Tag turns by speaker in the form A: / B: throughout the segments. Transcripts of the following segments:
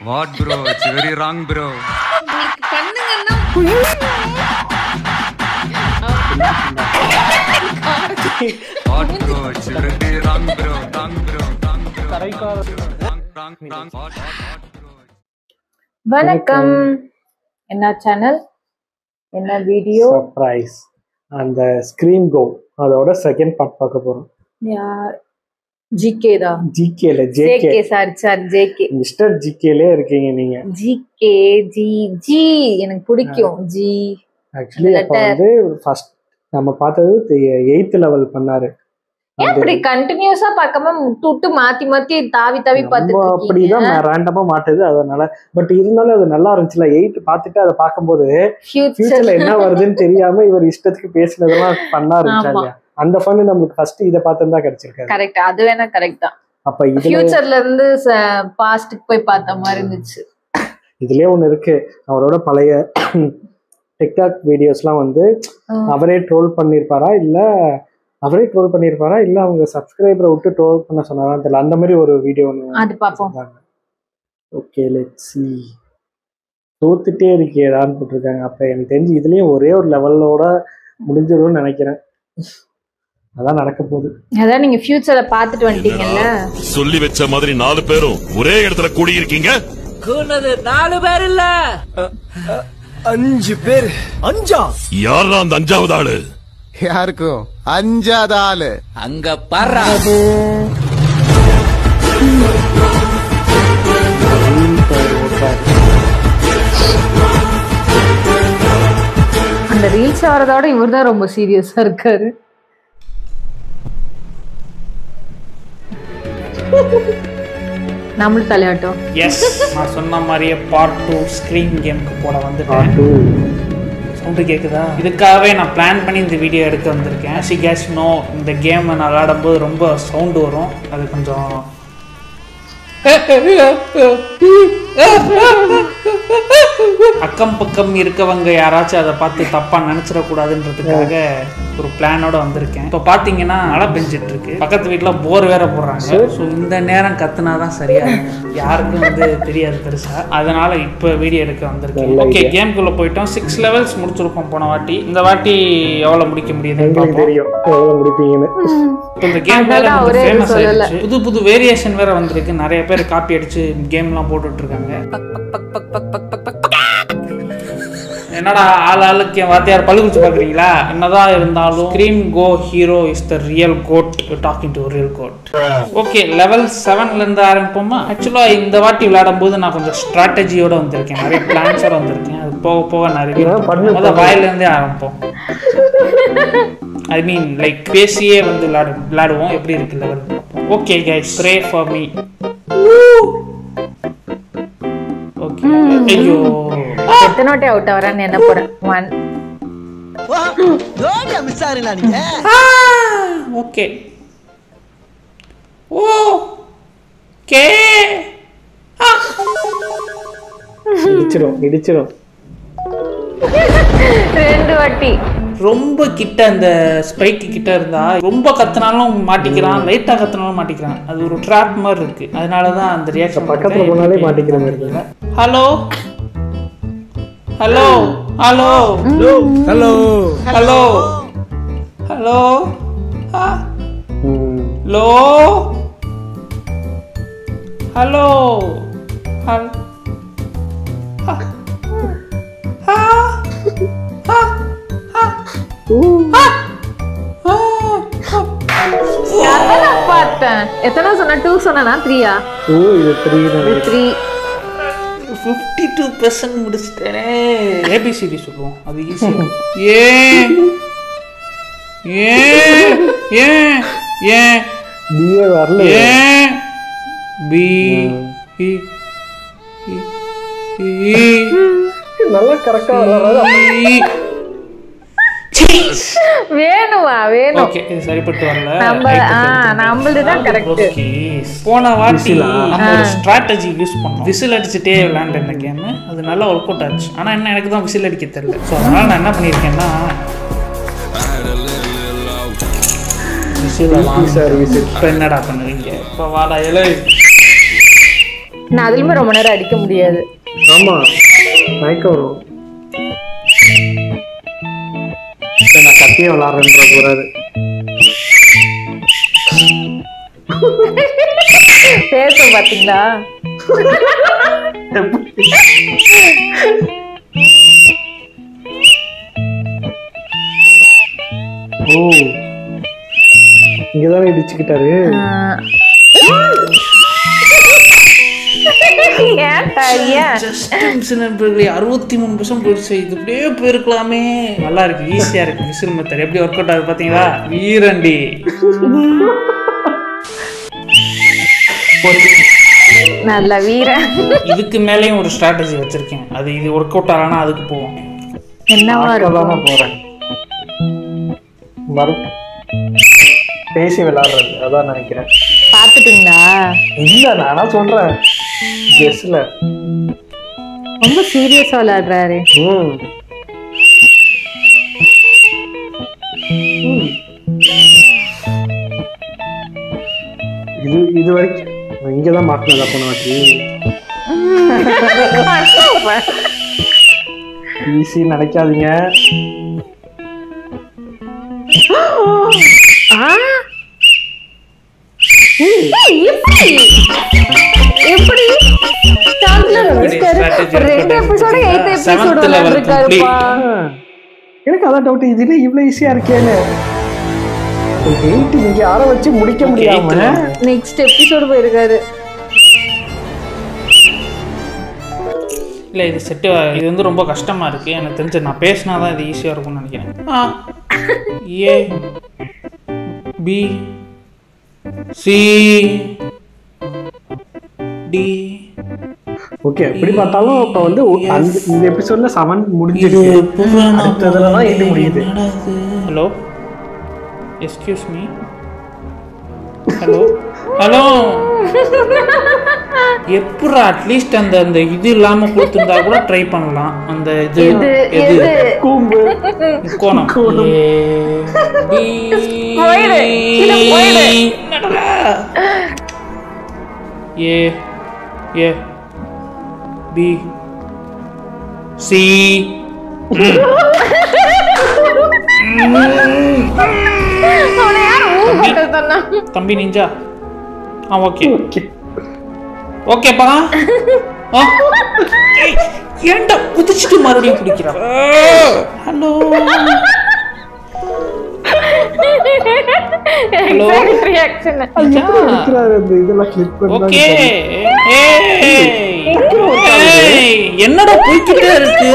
A: What bro? It's very wrong bro.
B: பண்ணுங்கன்னா
A: What bro? It's very wrong bro. Wrong bro. Wrong bro. Wrong.
B: வணக்கம். என்ன channel, என்ன video?
C: Surprise. அந்த scream கோ அதோட second part பார்க்க போறோம்.
B: யார்? ஜிகே தா?
C: ஜிகேல
B: ஜேகே. Sorry JK.
C: மிஸ்டர் ஜிகேலே இருக்கீங்க நீங்க.
B: ஜிகே ஜி எனக்கு பிடிக்கும். ஜி
C: ஆக்சுவலி அப்ப வந்து ஃபர்ஸ்ட் நம்ம பார்த்தது 8th லெவல் பண்ணாரு.
B: அப்படி கண்டினியூஸா பார்க்காம விட்டு மாத்தி மாத்தி தாவி பார்த்துட்டு
C: அப்படிதான் ரேண்டமா மாட்டுது அதனால. பட் இருந்தாலும் அது நல்லா இருந்துச்சுல. 8 பார்த்துட்டு அதை பார்க்கும்போது ஃபியூச்சர்ல என்ன வருதுன்னு தெரியாம இவர் இஷ்டத்துக்கு பேசினதெல்லாம் பண்ணா இருந்துச்சாங்க. அந்த ஃபன் நமக்கு ஃபர்ஸ்ட் இத பார்த்தா கிடைச்சிருக்காது.
B: கரெக்ட், அது வேணா கரெக்ட் தான்.
C: அப்ப இது
B: ஃபியூச்சர்ல இருந்து பாஸ்ட்க்கு போய் பார்த்த மாதிரி இருந்துச்சு.
C: இதுலயே ஒண்ணு இருக்கு. அவரோட பழைய டிக்டாக் வீடியோஸ்லாம் வந்து அவரே ட்ரோல் பண்ணிருப்பாரா இல்ல அவங்க சப்ஸ்கிரைபரை விட்டு ட்ரோல் பண்ண சொன்னாரா தெரியல. அந்த மாதிரி ஒரு வீடியோ ஒன்று
B: அது பாப்போம்.
C: Okay let's see. தோத்துட்டே இருக்கேடான்னு போட்டிருக்காங்க. அப்ப எனக்கு தெரிஞ்சு இதுலயும் ஒரே ஒரு லெவலோட முடிஞ்சிடும்னு நினைக்கிறேன். அதான் நடக்க போகுது.
B: அதான் நீங்க ஃபியூச்சரை பார்த்துட்டு வந்துட்டீங்கல்ல.
D: சொல்லி வச்ச மாதிரி 4 பேரும் ஒரே இடத்துல கூடி இருக்கீங்க.
E: கூனது 4 பேர் இல்ல
F: 5 பேர். 5ஆ?
D: யாரா அந்த 5வது ஆளு?
F: யாருக்கும் 5வது ஆளு
E: அங்க பாரு.
B: அந்த ரீல்ஸ் ஆறதோட இவர்தான் ரொம்ப சீரியஸா இருக்காரு. நம்மளும் தலையாட்டம்.
G: எஸ், நான் சொன்ன மாதிரியே பார்ட் 2 ஸ்க்ரீன் கேமுக்கு போட வந்துட்டேன். சவுண்டு கேட்குதா? இதுக்காகவே நான் பிளான் பண்ணி இந்த வீடியோ எடுக்க வந்திருக்கேன். சி கேஸ் நோ, இந்த கேம் நான் விளையாடும்போது ரொம்ப சவுண்டு வரும். அது கொஞ்சம் அக்கம் பக்கம் இருக்கவங்க யாராச்சும் அதை பார்த்து தப்பா நினைச்சிடக்கூடாதுன்றதுக்காக ஒரு பிளானோட வந்திருக்கேன். இப்போ பார்த்தீங்கன்னா மழை பெஞ்சிட்டு இருக்கு. பக்கத்து வீட்டில் போர் வேற போடுறாங்க. ஸோ இந்த நேரம் கத்துனாதான் சரியா யாருக்கும் வந்து தெரியாது பெருசா. அதனால இப்போ வீடியோ எடுக்க வந்திருக்கேன். ஓகே, கேம்குள்ள போயிட்டோம். 6 லெவல்ஸ் முடிச்சிருக்கோம் போன வாட்டி. இந்த வாட்டி எவ்வளவு முடிக்க முடியுதுன்னு
C: தெரியும் எவ்வளவு முடிப்பீங்கன்னு.
G: இந்த கேம் ஃபேமஸ் ஆயிடுச்சு. புது வேரியேஷன் வேற வந்திருக்கு. நிறைய பேர் காப்பி அடிச்சு கேம்லாம் போட்டுட்டு இருக்காங்க. என்னடா ஆளுக்கு என் வார்த்தையார் பழுகுச்சு பாக்குறீங்களா? என்னதான் இருந்தாலும் scream go hero is the real goat. Talking to real goat. Okay, level 7ல இருந்து ஆரம்பிப்போமா? ஆக்சுவலா இந்த வாட்டி விளையாடும் போது நான் கொஞ்சம் ஸ்ட்ராட்டஜியோட வந்திருக்கேன். நிறைய பிளான்ஸோட வந்திருக்கேன். அது போக போக நிறைய வாயில இருந்தே ஆரம்பிப்போம். ஐ மீன் லைக் பேசியே வந்து விளையாடுவோம். எப்படி இருக்கு level? Okay guys, pray for me. Okay, ஐயோ
B: எத்தனோட்டே அவுட் ஆவறான்னு என்ன போறேன். 1
F: ஜோடியா மிஸ் ஆறீங்களா நீங்க?
G: ஓகே ஓ கே
C: இடிச்சிடும்
B: 2 வாட்டி.
G: ரொம்ப கிட்ட அந்த ஸ்பைக்கு கிட்ட இருந்தா ரொம்ப கத்துனாலும் மாட்டிக்கிறான், லைட்டா கத்துனாலும் மாட்டிக்கிறான். அது ஒரு ட்ராப் மாதிரி இருக்கு. அதனாலதான் அந்த ரியாக்ஷன்.
C: பக்கத்துல போனாலே மாட்டிக்கிற மாதிரி இருக்கு.
G: Hello hello hello
F: hello
G: hello hello hello hello
B: பார்த்தேன். எத்தனை சொன்ன? 2 சொன்னா 3ஆ?
C: இது 3
G: 52% முடிச்சிட்டேனே. ஏபிசிடி சொல்லுவோம், அது ஈஸி.
C: பிஏ வரல.
G: பி
C: நல்லா கரெக்டா வராது.
B: வேணுமா? வேணும்.
G: ஓகே, இது சரிப்பட்டு வரல.
B: நம்மளதுதான் கரெக்ட்.
G: போன வாட்டி நம்ம ஒரு ஸ்ட்ராட்டஜி யூஸ் பண்ணோம். விசில் அடிச்சுட்டே விளையாண்ட இந்த கேம். அது நல்லா ஒர்க் அவுட் ஆச்சு. ஆனா என்ன, எனக்கு தான் விசில் அடிக்க தெரியல. ஸோ அதனால நான் என்ன பண்ணியிருக்கேன்னா விசில். இப்போ என்னடா பண்ணுவீங்க? இப்போ வாடா எழு
B: நான் அதுலயுமே ரொம்ப நேரம் அடிக்க முடியாது.
C: ஆமா மயக்கம் வரும். நான் கத்திய விளாடுறேன்ற போறாரு.
B: பேச பாத்தீங்களா?
C: ஓ இங்கதானே இடிச்சுக்கிட்டாரு.
G: நண்பர்களே 63% போயிடுச்சு. இது அப்படியே போயிருக்கலாமே. நல்லா இருக்கு, ஈஸியா இருக்கு. விசில் மெத்தட் எப்படி ஒர்க் அவுட் ஆகுது பாத்தீங்களா? வீரண்டி
B: நல்ல வீரன்.
G: இதுக்கு மேலேயும் ஒரு ஸ்ட்ராட்டஜி வச்சிருக்கேன். அது இது ஒர்க் அவுட் ஆகலன்னா அதுக்கு போவோம்.
B: என்னவா இருக்கும்?
C: போறேன் பேசி விளையாடுறது அதான் நினைக்கிறேன்.
B: பாத்துட்டீங்களா?
C: இல்ல நானா சொல்றேன். கெஸ்ல
B: ரொம்ப சீரியஸா விளையாடுறாரு.
C: இது வரைக்கும் இங்கதான் மாட்டினதா போன வாட்டி. ஈஸி நினைக்காதீங்க.
B: எப்படி
C: எனக்கு அதான் டவுட். இதுல இவ்வளவு ஈஸியா இருக்கேன்னு. நீங்க யாரை வச்சு முடிக்க முடியாம
B: நெக்ஸ்ட் எபிசோடு போயிருக்காரு.
G: இல்ல இது செட்டு. இது வந்து ரொம்ப கஷ்டமா இருக்கு. எனக்கு தெரிஞ்ச நான் பேசினாதான் இது ஈஸியா இருக்கும்னு நினைக்கிறேன். ஏ பி சி டி.
C: ஓகே எப்படி பார்த்தாலும் இப்ப வந்து இந்த எபிசோட்ல 7 முடிஞ்சிருக்கு. அடுத்ததுலதான் 8 முடியுது.
G: Hello excuse me. Hello hello. எப்படா அட்லீஸ்ட் அந்த அந்த இது இல்லாம கொடுத்துருந்தா கூட ட்ரை பண்ணலாம். அந்த இது எது
C: கூம்பு
G: கோணம். ஏ ஏ பி சி. தம்பி நிஞ்சா. ஓகே ஓகேப்பா. ஏன்டா குதிச்சுட்டு மறுபடியும் பிடிக்கிறான். Hello hello. ஓகே என்னடா போய்கிட்டே இருக்கு.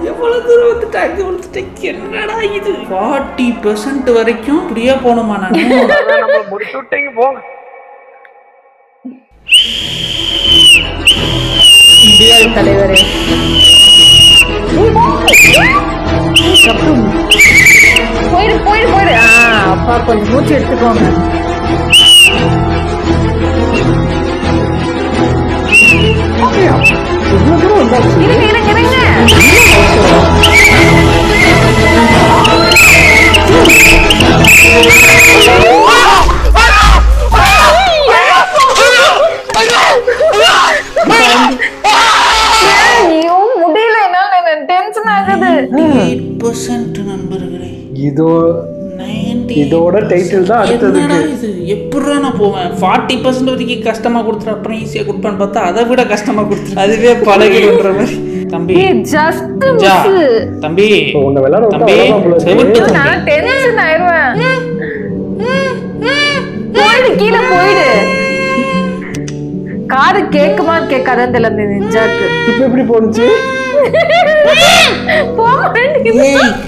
G: எவ்வளவு தூரம் வந்துட்டாங்க. என்னடா இது 40% வரைக்கும் இப்படியே போகணுமா? நான்
C: முடிச்சு விட்டீங்க போங்க.
B: தலைவரே போயிடு போயிடு போயிடு. அப்பா கொஞ்சம் மூச்சு எடுத்துக்கோங்க. இருங்க இருங்க இருங்க. முடியல, என்ன டென்ஷன் ஆகுது.
G: 8% நண்பர்களே.
C: இதோட டைட்டில் தான் அடுத்ததுக்கு.
G: இது எப்படிடா நான் போவேன்? 40% வரைக்கும் கஷ்டமா கொடுத்துரு, அப்புறம் ஈஸியா கொடுப்பேன்னு பார்த்தா அதை விட கஷ்டமா கொடுத்துரு. அதுவே பழகிடுன்ற மாதிரி. தம்பி
B: ஜஸ்ட்
G: தம்பி
C: உன்னை விளையாட
G: தம்பி
B: நான் டென்ஷன் ஆயிடுவேன். போயிடு கீழே போயிடு. காது கேக்குமா கேட்காதான் தெரியல நிஞ்சாக்கு.
C: இப்ப எப்படி போனுச்சு?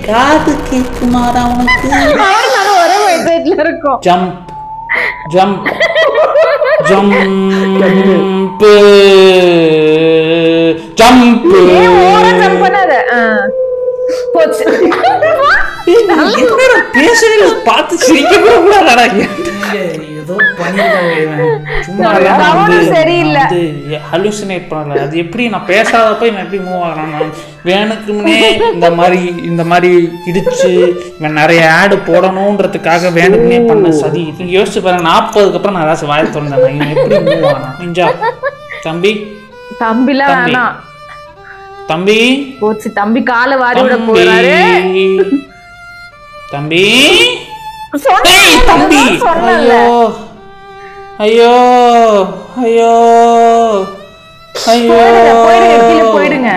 G: காது கேக்குமாடா உனக்கு?
B: ஒரே வெப்சைட்ல இருக்கும்.
G: Jump jump jump jump.
B: ஓவரா ஜம்ப் பண்ணாத. போச்சு.
G: பேசவே பார்த்து சிரிக்க கூட ஏதோ பண்ணிருக்காங்க இவன். சும்மா
B: சரியில்லை.
G: ஹலுசினேட் பண்ணல. அது எப்படி நான் பேசாதப்ப இவன் எப்படி மூவ் ஆகிறான்? நான் வேணுக்குன்னே இந்த மாதிரி இடிச்சு இவன் நிறைய ஆடு போடணுன்றதுக்காக வேணுக்குன்னே பண்ண சதி. யோசிச்சு பாருங்க, 40க்கு அப்புறம் நான் ஏதாச்சும் வாய திறந்தேன், இவன் எப்படி மூவ் ஆகிறான்? நிஞ்சா தம்பிலாம் வேணாம். தம்பி
B: போச்சு, தம்பி காலை வாரி விட போறாரு.
G: தம்பி தம்பி ஐயோ ஐயோ ஐயோ
B: போயிடுங்க.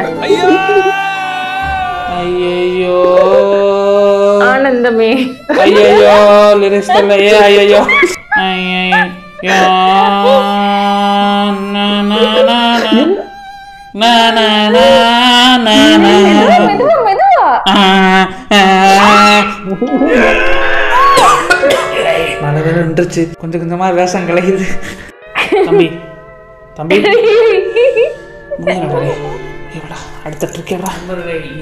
G: ஐயோ
B: ஆனந்தமே.
G: ஐயோ லிரிக்ஸ் இல்லையே. ஐயோ ஐயோ நின்றுச்சு. கொஞ்சம் கொஞ்சமா வேஷம் கலையுது. தம்பி தம்பி அடுத்த ட்ரிக் எவ்வளோ?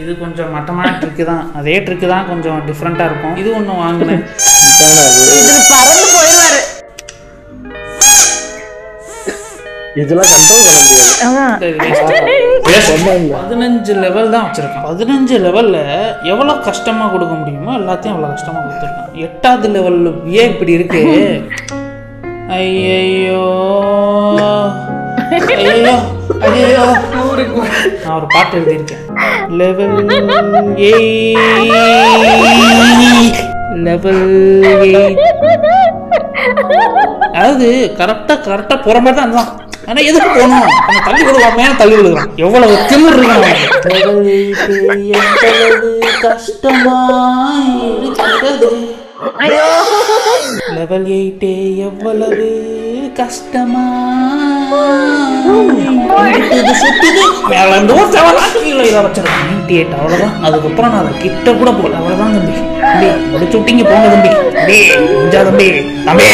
G: இது கொஞ்சம் மட்டமான ட்ரிக்கு தான். அதே ட்ரிக்கு தான், கொஞ்சம் டிஃப்ரெண்டா இருக்கும். இது ஒண்ணு வாங்கினேன்.
B: பறந்து போயிடுவாரு.
C: இதெல்லாம் கண்ட்ரோல் பண்ண முடியாது.
G: 15 லெவல் தான் வச்சிருக்கேன். 15 லெவல்ல எவ்வளவு கஷ்டமா கொடுக்க முடியுமோ எல்லாத்தையும் அவ்வளவு கஷ்டமா கொடுத்துருக்கேன். 8வது லெவல்ல ஏன் இப்படி இருக்கு? ஐயோ ஐயோ ஐயோ. நான் ஒரு பாட்டு எழுதியிருக்கேன். லெவல் 8 அதாவது கரெக்டா போற மாதிரி தான் இருந்தான். ஆனா எதுக்கு போகணும்? நம்ம தள்ளி விடுவாமே, தள்ளி விடுவான். எவ்வளவு திமிர் இருக்கான். கஷ்டமா இருக்கிறது. லெவல் 8 எவ்வளவு கஷ்டமா வச்சிருக்கேன். 98 அவ்வளவுதான். அதுக்கப்புறம் நான் அதை கிட்ட கூட போல. அவ்வளவுதான் தம்பி. தம்பி முடிச்சு விட்டீங்க, போங்க தம்பி. தம்பி தம்பி தம்பி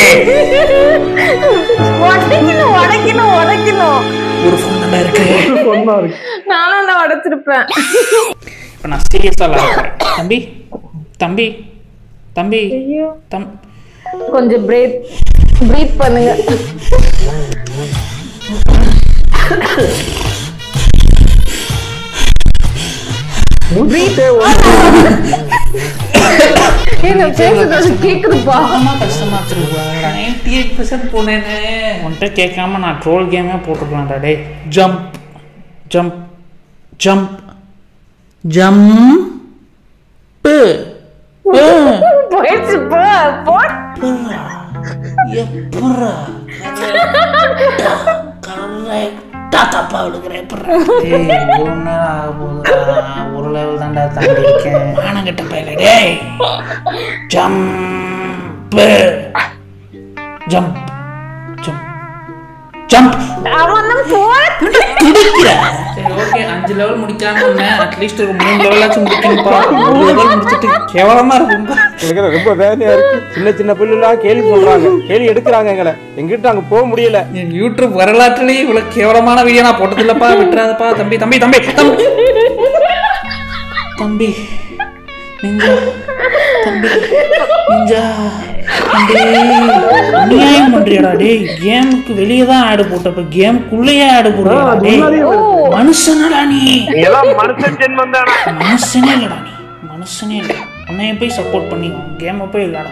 G: ஒரு ஃபோன் தான் இருக்கு.
B: நானும் தான் உடைச்சிருப்பேன்.
G: இப்ப நான் சீரியஸா விளையாடுறேன். தம்பி தம்பி தம்பி
B: கொஞ்சம் பிரீத் பண்ணுங்க.
G: கேட்காம நான் ட்ரோல் கேமே போட்டுக்கலாம்டா. டே ஜம்ப் ஜம்ப் ஜம்ப் ஜம்ப் ஒரு லெவல் தான்டா தாண்டி இருக்கேன். ஆனங்கிட்ட பையல. டேய் ஜம்ப் ஜம்ப் ஜம்ப் ஜம்ப். சரி ஓகே, 5 லெவல் முடிக்காம அட்லீஸ்ட் ஒரு 3 லெவலாச்சும் முடிக்கணும்ப்பா. 3 லெவல் முடிச்சிட்டு கேவலமா இருக்கும்பா.
H: எனக்கு ரொம்ப வேதனையா இருக்கு. சின்ன பிள்ளைலாம் கேள்வி சொல்றாங்க, கேள்வி எடுக்கிறாங்க. எங்களை எங்கிட்ட அங்க போக முடியல.
G: என் யூடியூப் வரலாற்றுலயே இவ்வளவு கேவலமான வீடியோ நான் போட்டது இல்லப்பா. விட்டுறாதப்பா தம்பி தம்பி தம்பி தம்பி தம்பி நிஞ்சா தம்பி நிஞ்சா தம்பி அநியாயம் பண்றியடா. டேய் கேமுக்கு வெளியே தான் ஆடு போட்டப்ப கேமுக்குள்ளேயே ஆடு போடுறா. டேய் மனுஷனடா நீ. மனுஷனே இல்லடா நீ, மனுஷனே இல்லை. உன்னைய போய் சப்போர்ட் பண்ணி கேமை போய் விளையாட.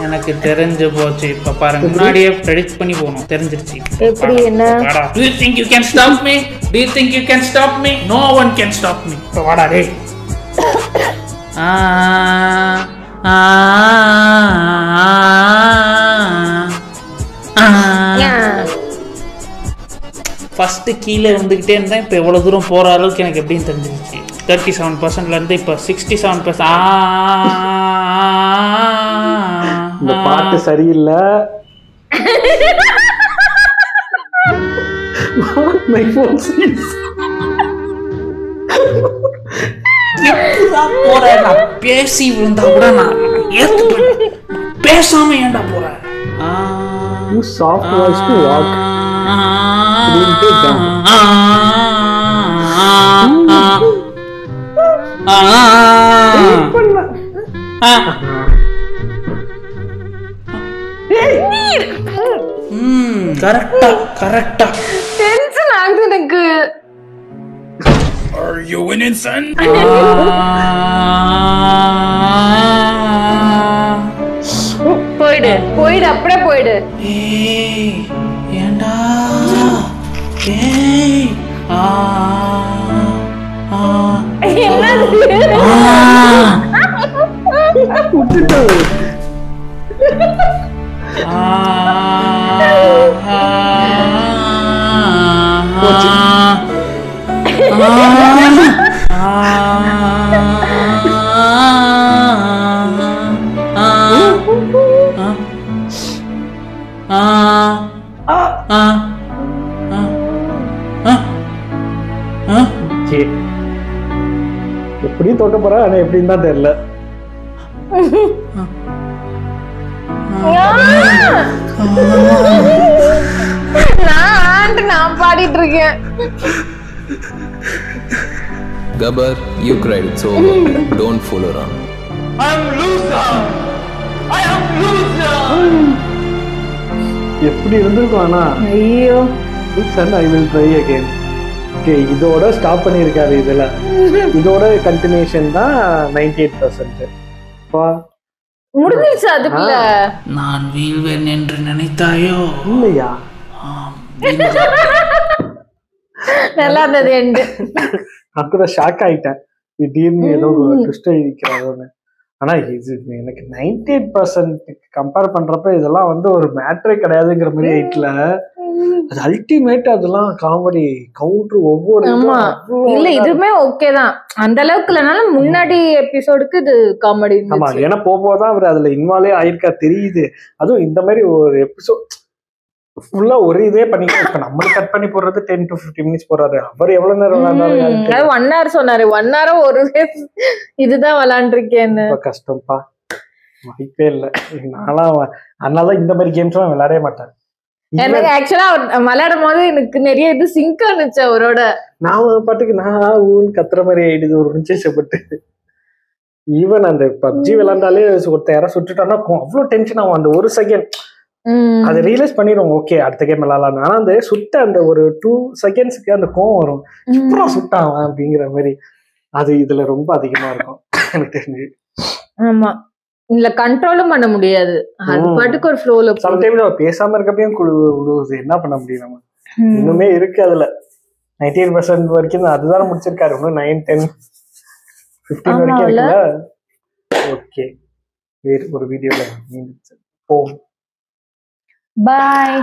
G: எனக்கு தெரிஞ்சு போச்சு. இப்ப பாருங்க, முன்னாடியே ப்ரெடிக்ட் பண்ணி போணும். தெரிஞ்சிருச்சு.
B: எப்படி என்ன?
G: Do you think you can stop me? Do you think you can stop me? No one can stop me. இப்ப வாடா டேய். ஃபர்ஸ்ட் கீழே வந்துகிட்டே இருந்தா இப்ப எவ்வளவு தூரம் போற அளவுக்கு எனக்கு எப்படின்னு தெரிஞ்சிருச்சு. 37%ல இருந்து இப்ப 67%.
C: இந்த பாட்டு சரியில்லை.
G: பேசி விழுந்தா கூட நான் ஏத்துப்பேன். பேசாம ஏன்டா போற?
C: soft voice to walk.
G: கரெக்டா.
B: டென்ஷன் ஆகுது எனக்கு.
A: Are you winning, son?
B: போயிடு போயிடு அப்படியே போயிடு.
G: ஏய் ஏண்டா ஏய்
B: என்னது
C: விட்டுட்டு எப்படியும் தோக்க போறா, ஆனா எப்படின்னு தான் தெரியல.
B: நான் பாடிட்டு இருக்கேன்.
E: Gabbar, you cried. It's over. Don't fool around.
C: எப்படி இருந்திருக்கும் ஆனா.
B: ஐயோ
C: I will try again. Okay, இதோட ஸ்டாப் பண்ணியிருக்காரு. இதுல இதோட கண்டினியூஷன் தான் 98%.
B: முடிஞ்சிருச்சு அதுக்குள்ள.
G: நான் வீழ்வேன் என்று நினைத்தாயோ?
C: இல்லையா?
B: நல்லா இருந்தது எண்டு.
C: நான் கூட ஷாக் ஆயிட்டேன், திடீர்னு ஏதோ ட்விஸ்ட் இருக்கிறாரோன்னு. ஆனா இது எனக்கு 98% கம்பேர் பண்றப்ப இதெல்லாம் வந்து ஒரு மேட்டரே கிடையாதுங்கிற மாதிரி ஆயிட்டுல. அது அல்டிமேட். அதெல்லாம் காமெடி கவுண்டர் ஒவ்வொரு
B: இல்ல இதுவுமே ஓகே தான். அந்த அளவுக்கு இல்லனாலும் முன்னாடி எபிசோடுக்கு இது காமெடி.
C: ஆமா, ஏன்னா போதான் அவர் அதுல இன்வால்வே ஆயிருக்கா தெரியுது. அதுவும் இந்த மாதிரி ஒரு எபிசோட் ஃபுல்லா ஒரு இதே பண்ணிக்கலாம். இப்ப நம்மளுக்கு கட் பண்ணி போடுறது 10 to 15 மினிட்ஸ் போறாரு. அவர் எவ்வளவு நேரம் விளையாண்டாரு?
B: 1 hour சொன்னாரு. 1 hour ஒரு இதுதான் விளையாண்டுருக்கேன்னு.
C: கஷ்டம்ப்பா, வாய்ப்பே இல்லை. அதனாலதான் இந்த மாதிரி கேம்ஸ் எல்லாம் விளையாடவே மாட்டேன்.
B: எனக்கு ஆக்சுவலா விளையாடும் போது எனக்கு நிறைய இது சிங்க் ஆனிச்சு அவரோட.
C: நான் பாட்டுக்கு நான் ஊன்னு கத்துற மாதிரி ஆயிடுது ஒரு நிச்சயப்பட்டு. ஈவன் அந்த பப்ஜி விளையாண்டாலே ஒருத்தர் யாரை சுட்டுட்டான்னா அவ்வளவு டென்ஷன் ஆகும். அந்த ஒரு செகண்ட் அதை ரியலைஸ் பண்ணிடுவோம், ஓகே அடுத்த கேம் விளையாடலாம். ஆனா அந்த சுட்ட அந்த ஒரு 2 செகண்ட்ஸ்க்கு அந்த கோவம் வரும், சூப்பரா சுட்டான் அப்படிங்கிற மாதிரி. அது இதுல ரொம்ப அதிகமா இருக்கும் எனக்கு தெரிஞ்சு.
B: ஆமா, இதுல கண்ட்ரோலும் பண்ண முடியாது. அது பாட்டுக்கு ஒரு ஃப்ளோல
C: சம்டைம்ஸ் அவ பேசாம இருக்கப்பையும் குழுவுது. என்ன பண்ண முடியும் நம்ம? இன்னுமே இருக்கு அதுல 98% வரைக்கும். அதுதான் முடிச்சிருக்காரு. இன்னும் 9, 10, 15 வரைக்கும் இருக்குல்ல. ஓகே, வேறு ஒரு வீடியோல போவோம்.
B: பாய்.